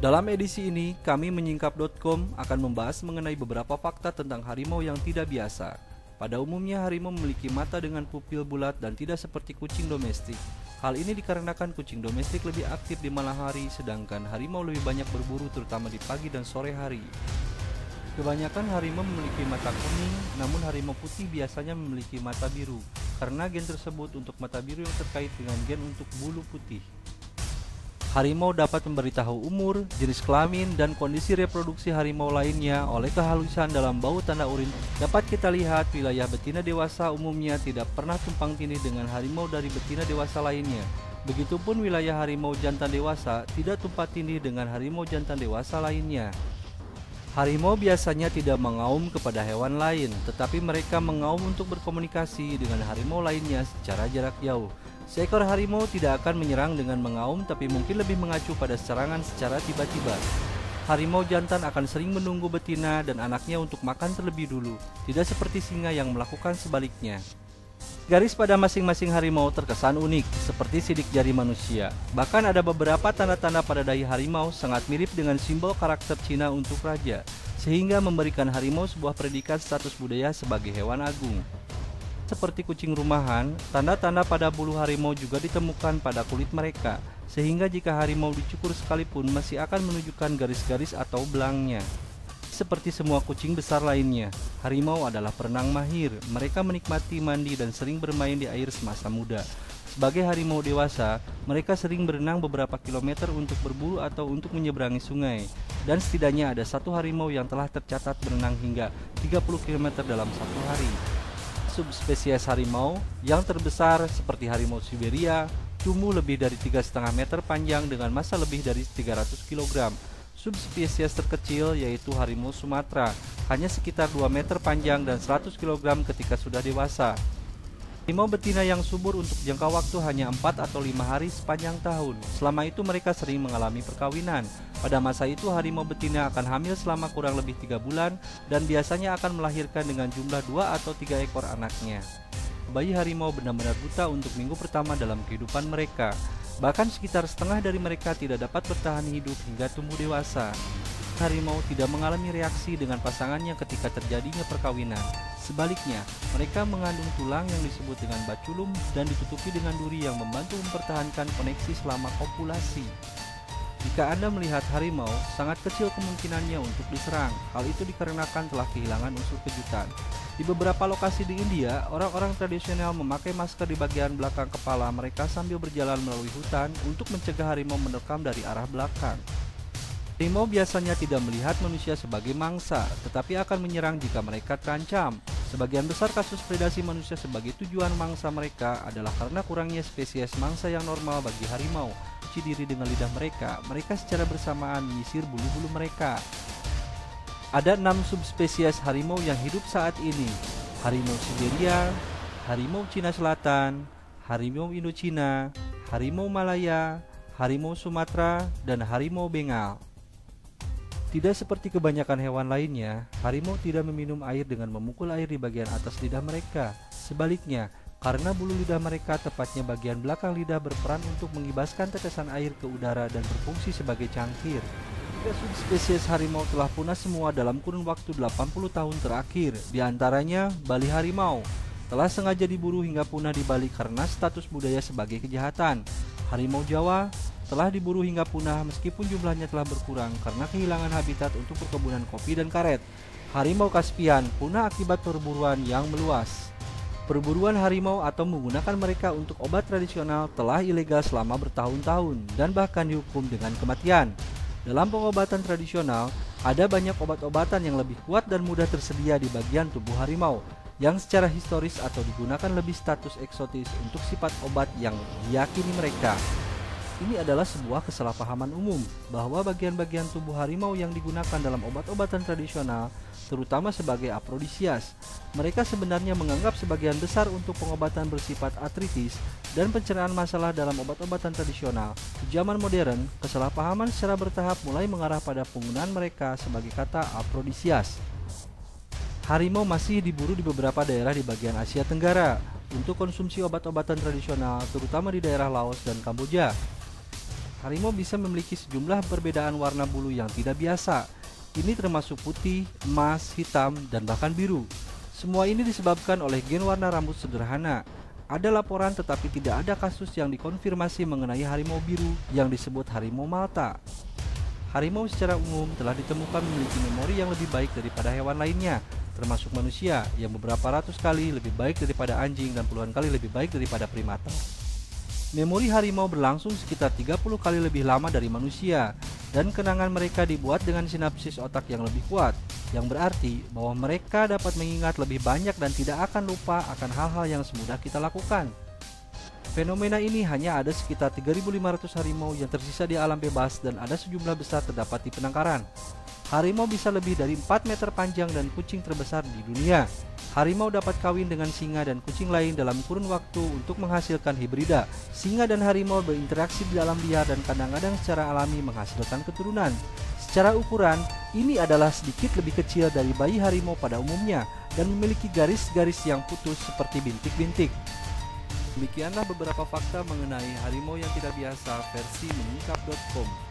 Dalam edisi ini, kami menyingkap.com akan membahas mengenai beberapa fakta tentang harimau yang tidak biasa. Pada umumnya, harimau memiliki mata dengan pupil bulat dan tidak seperti kucing domestik. Hal ini dikarenakan kucing domestik lebih aktif di malam hari, sedangkan harimau lebih banyak berburu terutama di pagi dan sore hari. Kebanyakan harimau memiliki mata kuning, namun harimau putih biasanya memiliki mata biru, karena gen tersebut untuk mata biru yang terkait dengan gen untuk bulu putih. Harimau dapat memberitahu umur, jenis kelamin, dan kondisi reproduksi harimau lainnya oleh kehalusan dalam bau tanda urin. Dapat kita lihat wilayah betina dewasa umumnya tidak pernah tumpang tindih dengan harimau dari betina dewasa lainnya. Begitupun wilayah harimau jantan dewasa tidak tumpang tindih dengan harimau jantan dewasa lainnya. Harimau biasanya tidak mengaum kepada hewan lain, tetapi mereka mengaum untuk berkomunikasi dengan harimau lainnya secara jarak jauh. Seekor harimau tidak akan menyerang dengan mengaum, tapi mungkin lebih mengacu pada serangan secara tiba-tiba. Harimau jantan akan sering menunggu betina dan anaknya untuk makan terlebih dulu, tidak seperti singa yang melakukan sebaliknya. Garis pada masing-masing harimau terkesan unik, seperti sidik jari manusia. Bahkan ada beberapa tanda-tanda pada dahi harimau sangat mirip dengan simbol karakter Cina untuk raja, sehingga memberikan harimau sebuah predikat status budaya sebagai hewan agung. Seperti kucing rumahan, tanda-tanda pada bulu harimau juga ditemukan pada kulit mereka, sehingga jika harimau dicukur sekalipun masih akan menunjukkan garis-garis atau belangnya. Seperti semua kucing besar lainnya, harimau adalah perenang mahir. Mereka menikmati mandi dan sering bermain di air semasa muda. Sebagai harimau dewasa, mereka sering berenang beberapa kilometer untuk berburu atau untuk menyeberangi sungai. Dan setidaknya ada satu harimau yang telah tercatat berenang hingga 30 km dalam satu hari. Subspesies harimau yang terbesar seperti harimau Siberia tumbuh lebih dari 3,5 meter panjang dengan massa lebih dari 300 kg. Subspesies terkecil yaitu harimau Sumatera hanya sekitar 2 meter panjang dan 100 kg ketika sudah dewasa. Harimau betina yang subur untuk jangka waktu hanya 4 atau 5 hari sepanjang tahun. Selama itu mereka sering mengalami perkawinan. Pada masa itu harimau betina akan hamil selama kurang lebih 3 bulan dan biasanya akan melahirkan dengan jumlah 2 atau 3 ekor anaknya. Bayi harimau benar-benar buta untuk minggu pertama dalam kehidupan mereka. Bahkan sekitar setengah dari mereka tidak dapat bertahan hidup hingga tumbuh dewasa. Harimau tidak mengalami reaksi dengan pasangannya ketika terjadinya perkawinan. Sebaliknya, mereka mengandung tulang yang disebut dengan baculum dan ditutupi dengan duri yang membantu mempertahankan koneksi selama kopulasi. Jika Anda melihat harimau, sangat kecil kemungkinannya untuk diserang. Hal itu dikarenakan telah kehilangan unsur kejutan. Di beberapa lokasi di India, orang-orang tradisional memakai masker di bagian belakang kepala mereka sambil berjalan melalui hutan untuk mencegah harimau menerkam dari arah belakang. Harimau biasanya tidak melihat manusia sebagai mangsa, tetapi akan menyerang jika mereka terancam. Sebagian besar kasus predasi manusia sebagai tujuan mangsa mereka adalah karena kurangnya spesies mangsa yang normal bagi harimau. Cuci diri dengan lidah mereka, mereka secara bersamaan menyisir bulu-bulu mereka. Ada 6 subspesies harimau yang hidup saat ini: harimau Siberia, harimau Cina Selatan, harimau Indochina, harimau Malaya, harimau Sumatera, dan harimau Bengal. Tidak seperti kebanyakan hewan lainnya, harimau tidak meminum air dengan memukul air di bagian atas lidah mereka. Sebaliknya, karena bulu lidah mereka, tepatnya bagian belakang lidah, berperan untuk mengibaskan tetesan air ke udara dan berfungsi sebagai cangkir. 3 subspesies harimau telah punah semua dalam kurun waktu 80 tahun terakhir. Di antaranya, Bali harimau telah sengaja diburu hingga punah di Bali karena status budaya sebagai kejahatan. Harimau Jawa telah diburu hingga punah meskipun jumlahnya telah berkurang karena kehilangan habitat untuk perkebunan kopi dan karet. Harimau Kaspian punah akibat perburuan yang meluas. Perburuan harimau atau menggunakan mereka untuk obat tradisional telah ilegal selama bertahun-tahun dan bahkan dihukum dengan kematian. Dalam pengobatan tradisional, ada banyak obat-obatan yang lebih kuat dan mudah tersedia di bagian tubuh harimau, yang secara historis atau digunakan lebih status eksotis untuk sifat obat yang diyakini mereka. Ini adalah sebuah kesalahpahaman umum bahwa bagian-bagian tubuh harimau yang digunakan dalam obat-obatan tradisional, terutama sebagai afrodisias, mereka sebenarnya menganggap sebagian besar untuk pengobatan bersifat artritis dan pencerahan masalah dalam obat-obatan tradisional. Di zaman modern, kesalahpahaman secara bertahap mulai mengarah pada penggunaan mereka sebagai kata afrodisias. Harimau masih diburu di beberapa daerah di bagian Asia Tenggara untuk konsumsi obat-obatan tradisional, terutama di daerah Laos dan Kamboja. Harimau bisa memiliki sejumlah perbedaan warna bulu yang tidak biasa. Ini termasuk putih, emas, hitam, dan bahkan biru. Semua ini disebabkan oleh gen warna rambut sederhana. Ada laporan tetapi tidak ada kasus yang dikonfirmasi mengenai harimau biru yang disebut harimau Malta. Harimau secara umum telah ditemukan memiliki memori yang lebih baik daripada hewan lainnya, termasuk manusia yang beberapa ratus kali lebih baik daripada anjing dan puluhan kali lebih baik daripada primata. Memori harimau berlangsung sekitar 30 kali lebih lama dari manusia, dan kenangan mereka dibuat dengan sinapsis otak yang lebih kuat, yang berarti bahwa mereka dapat mengingat lebih banyak dan tidak akan lupa akan hal-hal yang semudah kita lakukan. Fenomena ini hanya ada sekitar 3.500 harimau yang tersisa di alam bebas dan ada sejumlah besar terdapat di penangkaran. Harimau bisa lebih dari 4 meter panjang dan kucing terbesar di dunia. Harimau dapat kawin dengan singa dan kucing lain dalam kurun waktu untuk menghasilkan hibrida. Singa dan harimau berinteraksi di alam liar dan kadang-kadang secara alami menghasilkan keturunan. Secara ukuran, ini adalah sedikit lebih kecil dari bayi harimau pada umumnya dan memiliki garis-garis yang putus seperti bintik-bintik. Demikianlah beberapa fakta mengenai harimau yang tidak biasa versi menyingkap.com.